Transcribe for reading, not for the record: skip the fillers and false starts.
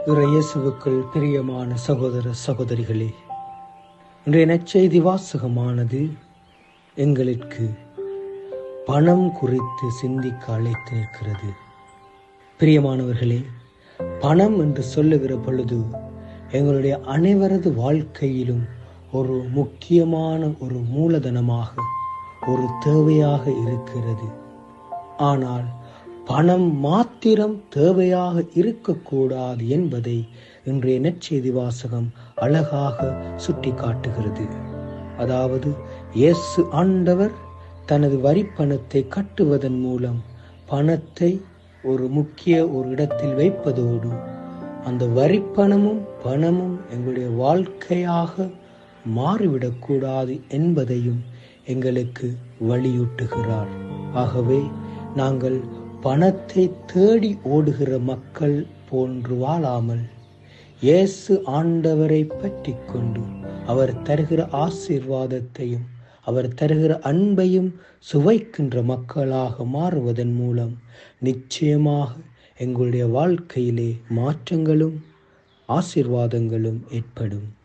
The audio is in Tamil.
இயேசுவுக்குள் பிரியமான சகோதர சகோதரிகளே, இன்றைய நற்செய்தி வாசகமானது எங்களுக்கு பணம் குறித்து சிந்திக்க அழைத்து நிற்கிறது. பிரியமானவர்களே, பணம் என்று சொல்லுகிற பொழுது எங்களுடைய அனைவரது வாழ்க்கையிலும் ஒரு முக்கியமான ஒரு மூலதனமாக, ஒரு தேவையாக இருக்கிறது. ஆனால் பணம் மாத்திரம் தேவையாக இருக்கக்கூடாது என்பதை இன்றைய நற்செய்தி வாசகம் அழகாக சுட்டி காட்டுகிறது. அதாவது, இயேசு ஆண்டவர் தனது வரிப்பணத்தை கட்டுவதன் மூலம் பணத்தை ஒரு இடத்தில் வைப்பதோடு, அந்த வரிப்பணமும் பணமும் எங்களுடைய வாழ்க்கையாக மாறிவிடக்கூடாது என்பதையும் எங்களுக்கு வலியூட்டுகிறார். ஆகவே நாங்கள் பணத்தை தேடி ஓடுகிற மக்கள் போன்று வாழாமல், இயேசு ஆண்டவரை பற்றி கொண்டு அவர் தருகிற ஆசீர்வாதத்தையும் அவர் தருகிற அன்பையும் சுவைக்கின்ற மக்களாக மாறுவதன் மூலம் நிச்சயமாக எங்களுடைய வாழ்க்கையிலே மாற்றங்களும் ஆசீர்வாதங்களும் ஏற்படும்.